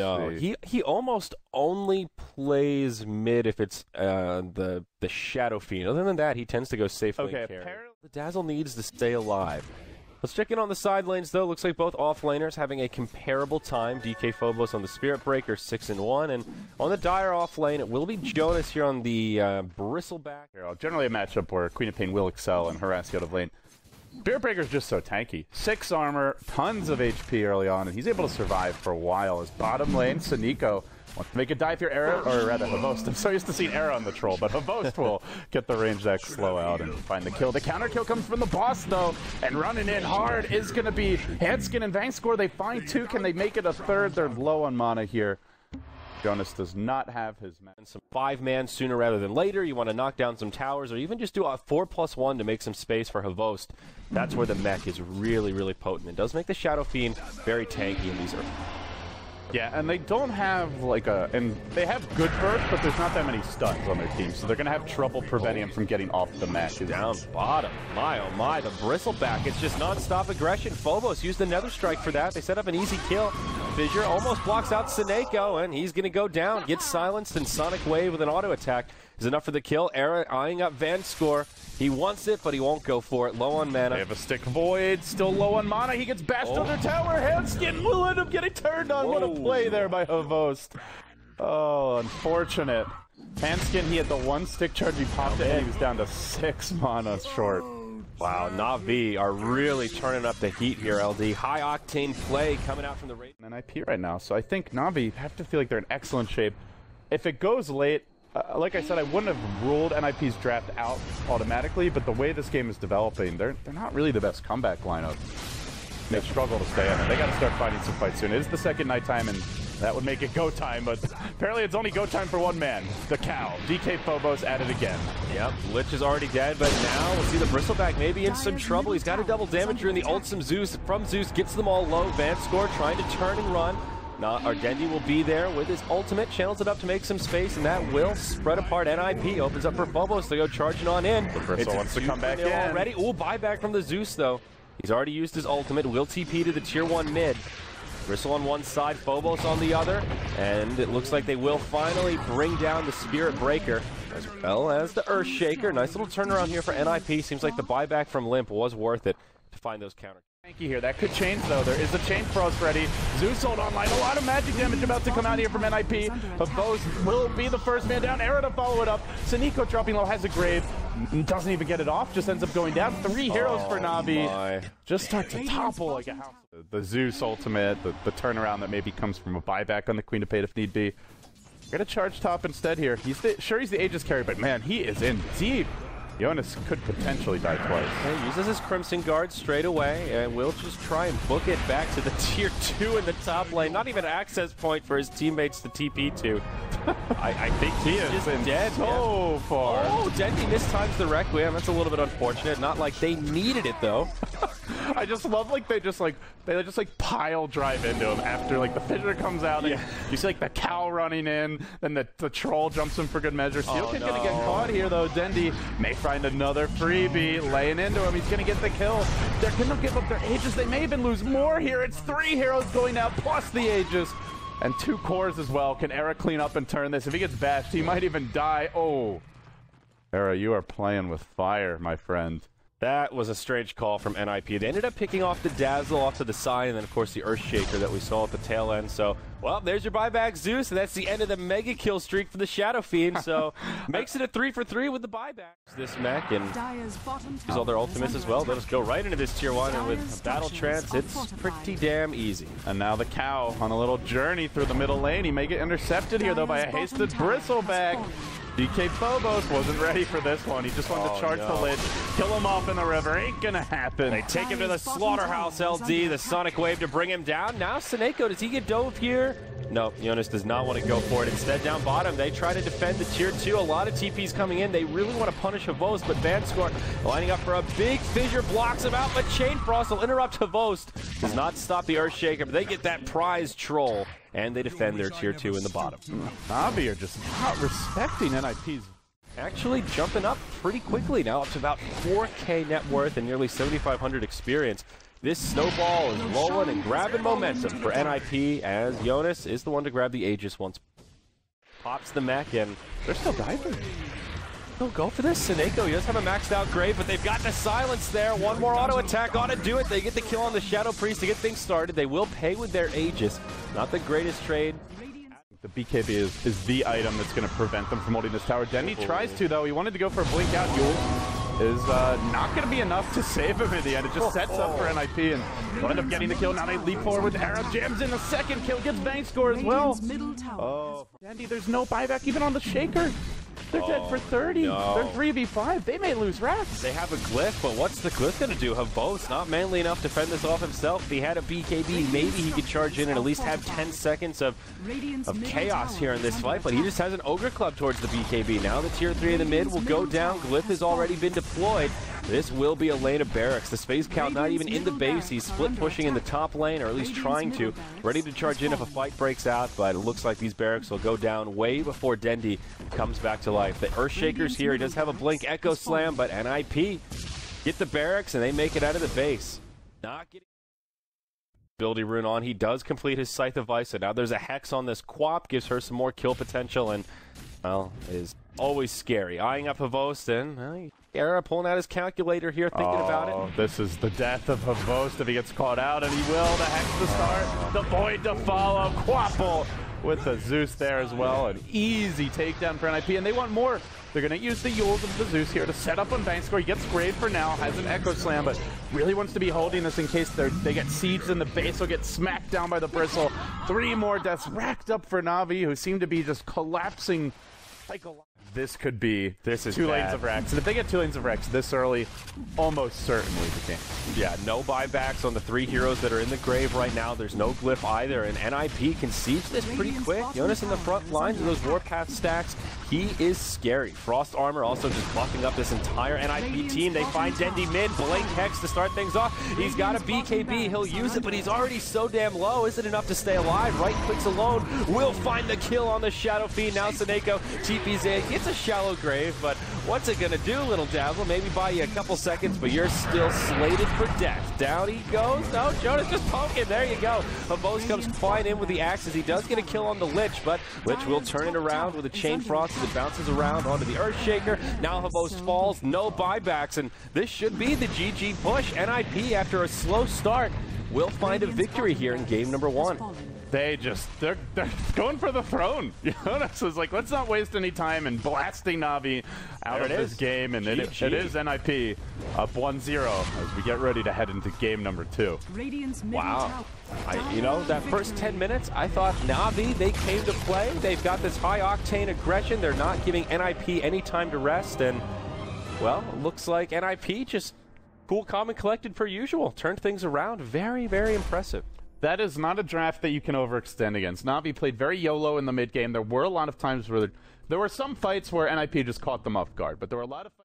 No, he almost only plays mid if it's the Shadow Fiend. Other than that, he tends to go safe lane carry. The Dazzle needs to stay alive. Let's check in on the side lanes, though. Looks like both off-laners having a comparable time. DkPhobos on the Spirit Breaker, 6-1. And on the Dire off-lane, it will be Jonas here on the Bristleback. Generally a matchup where Queen of Pain will excel and harass the out of lane. Spirit Breaker's just so tanky. 6 armor, tons of HP early on, and he's able to survive for a while. His bottom lane, Saniko, wants to make a dive through Era, or rather Havost. I'm so used to seeing Era on the troll, but Havost will get the range deck, slow out, and find the kill. The counter kill comes from the boss, though, and running in hard is going to be Handsken and vanskor. They find 2. Can they make it a 3rd? They're low on mana here. Jonas does not have his man. Some 5-man sooner rather than later. You want to knock down some towers, or even just do a 4+1 to make some space for Havost. That's where the mech is really, really potent. It does make the Shadow Fiend very tanky in these early. Yeah, and they don't have like and they have good burst, but there's not that many stuns on their team, so they're going to have trouble preventing him from getting off the mech. Down bottom. My, oh my, the Bristleback. It's just non-stop aggression. Phobos used the Nether Strike for that. They set up an easy kill. Fissure almost blocks out Saneko, and he's going to go down. Gets silenced, and Sonic Wave with an auto attack is enough for the kill. Era eyeing up vanskor. He wants it, but he won't go for it. Low on mana. They have a Stick Void, still low on mana. He gets bashed under tower. Handsken will end up getting turned on. Whoa. What a play there by Havost. Oh, unfortunate. Handsken, he had the 1 stick charge. He popped it, and he was down to 6 mana short. Wow, Na'Vi are really turning up the heat here, LD. High-octane play coming out from the raid. And IP right now, so I think Na'Vi have to feel like they're in excellent shape. If it goes late, like I said, I wouldn't have ruled NIP's draft out automatically, but the way this game is developing, they're not really the best comeback lineup. They struggle to stay in it. They got to start fighting some fights soon. It is the second nighttime, and that would make it go time, but apparently it's only go time for one man, the cow. DkPhobos at it again. Yep, Lich is already dead, but now we'll see the Bristleback maybe in some trouble. He's got a double damager in the ult from Zeus. Gets them all low. vanskor trying to turn and run. Our Dendi will be there with his ultimate, channels it up to make some space, and that will spread apart. NIP opens up for Phobos to go charging on in. The Bristle wants to come back in. Already. Ooh, buyback from the Zeus, though. He's already used his ultimate. Will TP to the tier 1 mid. Bristle on one side, Phobos on the other, and it looks like they will finally bring down the Spirit Breaker, as well as the Earthshaker. Nice little turnaround here for NIP. Seems like the buyback from Limp was worth it to find those counters. Tanky here. That could change, though. There is a change frost ready. Zeus hold online. A lot of magic damage about to come out here from NIP. Havost will be the first man down. Era to follow it up. Saniko dropping low, has a grave. Doesn't even get it off. Just ends up going down. 3 heroes for Na'Vi. Just start to topple like a house. The Zeus ultimate, the turnaround that maybe comes from a buyback on the Queen of Pain if need be. Gonna charge top instead here. He's the Aegis carry, but man, he is in deep. Jonas could potentially die twice. He uses his Crimson Guard straight away, and will just try and book it back to the tier 2 in the top lane. Not even an access point for his teammates to TP to. I think he is just dead so far. Oh, Dendi mistimes the Requiem. That's a little bit unfortunate. Not like they needed it, though. I just love they just pile drive into him after like the Fissure comes out. And you see like the cow running in, then the troll jumps in for good measure. Sealkid gonna get caught here though. Dendi may find another freebie, laying into him. He's gonna get the kill. They're gonna give up their Aegis. They may even lose more here. It's 3 heroes going out plus the Aegis. And 2 cores as well. Can Era clean up and turn this? If he gets bashed, he might even die. Oh, Era, you are playing with fire, my friend. That was a strange call from NIP. They ended up picking off the Dazzle off to the side, and then, of course, the Earthshaker that we saw at the tail end. So, well, there's your buyback, Zeus, and that's the end of the mega kill streak for the Shadow Fiend. So, makes it a 3 for 3 with the buyback. This mech, and use all their ultimates as well. They'll just go right into this tier 1, and with Battle Trance, it's pretty damn easy. And now the cow on a little journey through the middle lane. He may get intercepted here, though, by a hasted Bristleback. DkPhobos wasn't ready for this one. He just wanted to charge the Lich, kill him off in the river. Ain't gonna happen. They take him to the slaughterhouse, LD. The Sonic Wave to bring him down. Now Saneko, does he get dove here? No, Jonas does not want to go for it. Instead, down bottom, they try to defend the tier 2. A lot of TPs coming in. They really want to punish Havost, but vanskor lining up for a big Fissure, blocks him out, but Chain Frost will interrupt Havost. Does not stop the Earthshaker, but they get that prize troll, and they defend their tier 2 in the bottom. Na'Vi are just not respecting NIP's. Actually jumping up pretty quickly now, up to about 4K net worth and nearly 7,500 experience. This snowball is rolling and grabbing momentum for NIP as Jonas is the one to grab the Aegis once. Pops the mech and they're still diving. They'll go for this. Seneko, he does have a maxed out grave, but they've got the silence there. One more auto attack ought to do it. They get the kill on the Shadow Priest to get things started. They will pay with their Aegis. Not the greatest trade. The BKB is the item that's going to prevent them from holding this tower. Dendi tries to, though. He wanted to go for a blink out. Yule is not going to be enough to save him in the end. It just sets up for NIP, and they'll end up getting the kill. Now they leap forward with Arrow. Jams in the second kill. Gets vanskor as well. Oh, Dendi, there's no buyback even on the Shaker. They're dead for 30. No. They're 3v5. They may lose racks. They have a glyph, but what's the glyph going to do? Phobos not manly enough to fend this off himself. If he had a BKB, maybe he could charge in and at least have 10 seconds of chaos here in this fight, but he just has an Ogre Club towards the BKB. Now the tier 3 of the mid will go down. Glyph has already been deployed. This will be a lane of barracks. The space count not even in the base. He's split pushing in the top lane, or at least trying to. Ready to charge in if a fight breaks out, but it looks like these barracks will go down way before Dendi comes back to life. The Earthshaker's here. He does have a blink Echo Slam, but NIP get the barracks and they make it out of the base. Not getting ability rune on. He does complete his Scythe of Ice, so now there's a Hex on this Quap, gives her some more kill potential, and, well, is always scary. Eyeing up Phobos, and Era pulling out his calculator here, thinking about it. This is the death of Phobos if he gets caught out, and he will. The Hex to start, the Void to follow. Quapple with the Zeus there as well. An easy takedown for NIP, and they want more. They're going to use the Yules of the Zeus here to set up on vanskor. He gets Grave for now, has an Echo Slam, but really wants to be holding this in case they get sieged in the base. He'll get smacked down by the Bristle. 3 more deaths racked up for Na'Vi, who seem to be just collapsing like a... This could be 2 lanes of Rex. And if they get 2 lanes of Rex this early, almost certainly the game. Yeah, no buybacks on the 3 heroes that are in the grave right now. There's no glyph either, and NIP can siege this pretty quick. Jonas in the front lines of those Warpath stacks, he is scary. Frost Armor also just buffing up this entire NIP team. They find Dendi mid, Blink Hex to start things off. He's got a BKB, he'll use it, but he's already so damn low. Is it enough to stay alive? Right clicks alone will find the kill on the Shadow Fiend. Now Seneko TP's in. It's a shallow grave, but what's it gonna do, little Dazzle? Maybe buy you a couple seconds, but you're still slated for death. Down he goes. No, Jonas just poking. There you go. Phobos comes flying in with the axes. He does get a kill on the Lich, but Lich will turn it around with a Chain Frost as it bounces around onto the Earthshaker. Now Phobos falls. No buybacks, and this should be the GG push. NIP, after a slow start, will find a victory here in game number 1. They're going for the throne. Jonas is like, let's not waste any time in blasting Na'Vi out of this game, and it is NIP up 1-0 as we get ready to head into game number 2. Wow. You know, that first 10 minutes, I thought Na'Vi, they came to play. They've got this high-octane aggression. They're not giving NIP any time to rest, and, well, it looks like NIP just cool, calm, and collected per usual. Turned things around. Very, very impressive. That is not a draft that you can overextend against. Na'Vi played very YOLO in the mid game. There were a lot of times where there were some fights where NIP just caught them off guard, but there were a lot of